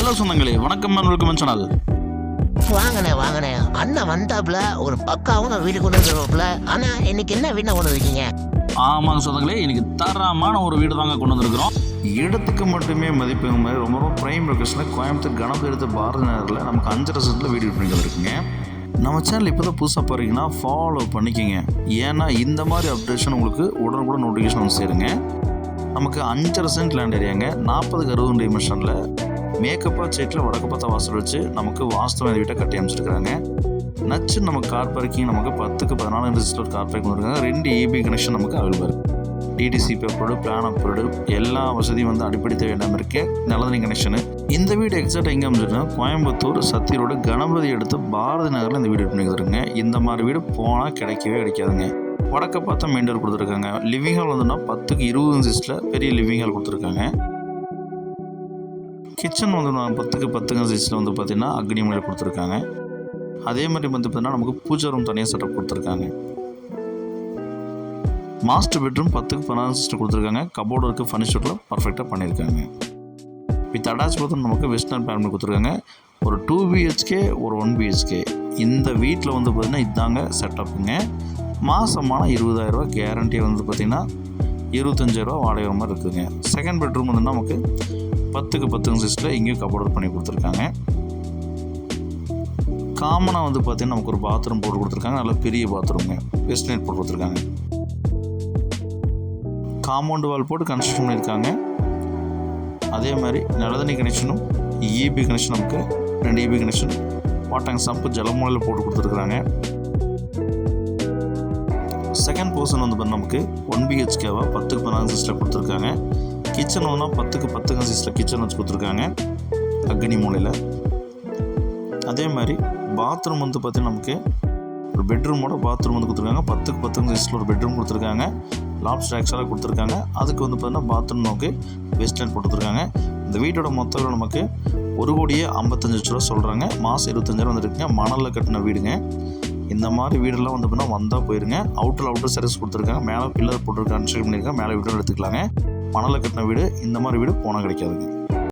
Hello சொந்தங்களே, வணக்கம் and welcome channel. வாங்கண்ணே அண்ணன் வந்தாப்புல ஒரு பக்காவும் வீடு கொண்டு வந்துருவாப்புல. ஆனா இன்னைக்கு என்ன வீடு கொண்டு வந்திருக்கீங்க? ஆமாங்க சொந்தங்களே, இன்னைக்கு தரமான ஒரு வீடு தாங்க கொண்டு வந்திருக்கிறோம். இடத்துக்கு மட்டுமே மதிப்பு மாதிரி ரொம்ப ரொம்ப பிரைம் லொகேஷனில் கோயம்புத்தூர் கணபதி எடுத்த பாரதி நகரில் நமக்கு 5 வீடு பண்ணி வந்துருக்குங்க. நம்ம சேனல் இப்போ தான் புதுசாக பாருங்கன்னா ஃபாலோ பண்ணிக்கோங்க. ஏன்னா இந்த மாதிரி அப்டேஷன் உங்களுக்கு உடனுக்குடன் நோட்டிஃபிகேஷன் வந்து சேருங்க. நமக்கு 5.5 சென்ட் லேண்ட் ஏரியாங்க, 40-60 டைமென்ஷனில் மேக்கப்பா சைட்டில் வடக்கு பார்த்தா வாசல் வச்சு நமக்கு வாஸ்தவ வீட்டை கட்டி அமைச்சிருக்கிறாங்க. நச்சு நமக்கு கார் பார்க்கிங் நமக்கு 10-14 இன்ச்சில் கார் பார்க்கிங் வந்துருக்காங்க. 2 EB கனெக்ஷன் நமக்கு அவைலபிள். டிடிசி பேப்பரோடு பிளான் அப்ரோடு எல்லா வசதியும் வந்து அடிப்படை தேவையான இருக்கு. நல்லதனி கனெக்ஷனு. இந்த வீடு எக்ஸாக்டாக எங்கே அமைச்சிருக்குன்னா கோயம்புத்தூர் சத்தியரோடு கணபதி எடுத்து பாரதி நகரில் இந்த வீடு பண்ணிக்கிறதுங்க. இந்த மாதிரி வீடு போனால் கிடைக்காதுங்க. வடக்க பார்த்தா மெயின் டோர் கொடுத்துருக்காங்க. லிவிங் ஹால் வந்துன்னா 10-20 இன்ச்சில் பெரிய லிவிங் ஹால் கொடுத்துருக்காங்க. கிச்சன் வந்து 10-10 இன்ச்சில் வந்து பார்த்திங்கன்னா அக்னி முறையில் கொடுத்துருக்காங்க. அதே மாதிரி வந்து பார்த்திங்கன்னா நமக்கு பூஜை ரூம் தனியாக செட்டப் கொடுத்துருக்காங்க. மாஸ்டர் பெட்ரூம் 10-14 இன்ச்சில் கொடுத்துருக்காங்க. கபோர்டு இருக்குது, ஃபர்னிச்சரில் பர்ஃபெக்டாக பண்ணியிருக்காங்க. வித் அட்டாச் பாத்ரூம் நமக்கு வெஸ்டர்ன் பேனல் கொடுத்துருக்காங்க. ஒரு 2 BHK ஒரு 1 BHK. இந்த வீட்டில் வந்து பார்த்திங்கன்னா இதாங்க செட்டப்புங்க. மாதமான 20,000 கேரண்டி வந்து பார்த்திங்கன்னா 25,000 வாடகை மாதிரி இருக்குதுங்க. செகண்ட் பெட்ரூம் வந்து நமக்கு 10-10 இன்ச்சில் இங்கேயும் கபோர்டு பண்ணி கொடுத்துருக்காங்க. காமனாக வந்து பார்த்திங்கன்னா நமக்கு ஒரு பாத்ரூம் போட்டு கொடுத்துருக்காங்க. நல்ல பெரிய பாத்ரூம்ங்க, வெஸ்டர்ன் போட்டு கொடுத்துருக்காங்க. காம்பவுண்டு வால் போட்டு கன்ஸ்ட்ரக்ஷன் பண்ணியிருக்காங்க. அதே மாதிரி நல்லதண்ணி கனெக்ஷனும் EB கனெக்ஷன் நமக்கு 2 EB கனெக்ஷன் வாட்டாங்க சம்பு ஜலமூலையில் போட்டு கொடுத்துருக்குறாங்க. செகண்ட் போர்ஷன் வந்து நமக்கு 1 BHKவா 10-14 இன்ச்சில் கொடுத்துருக்காங்க. கிச்சன் வந்து 10-10 இன்ச்சில் கிச்சன் வச்சு கொடுத்துருக்காங்க அக்னி மூலையில். அதே மாதிரி பாத்ரூம் வந்து பார்த்திங்கன்னா நமக்கு ஒரு பெட்ரூமோட பாத்ரூம் வந்து கொடுத்துருக்காங்க. 10-10 இன்ச்சில் ஒரு பெட்ரூம் கொடுத்துருக்காங்க. லாப்ஸ்டர் ஆக்சுவலாக கொடுத்துருக்காங்க. அதுக்கு வந்து பார்த்திங்கன்னா பாத்ரூம் நமக்கு வெஸ்டர்ன் போட்டுருக்காங்க. இந்த வீட்டோட மொத்தம் நமக்கு 1,55,00,000 சொல்கிறாங்க. மாதம் 25,000 வந்துருக்குங்க. மணலில் கட்டின வீடுங்க. இந்த மாதிரி வீடெல்லாம் வந்து பார்த்தீங்கன்னா வந்தால் போயிருங்க. அவுட்டர் சர்வீஸ் கொடுத்துருக்காங்க. மேலே பில்லர் போட்டு கன்ஸ்ட்ரக்ட் பண்ணியிருக்காங்க. மேலே வீடும் எடுத்துக்கலாங்க. மணலில் கட்டின வீடு இந்த மாதிரி வீடு போனால் கிடைக்காதுங்க.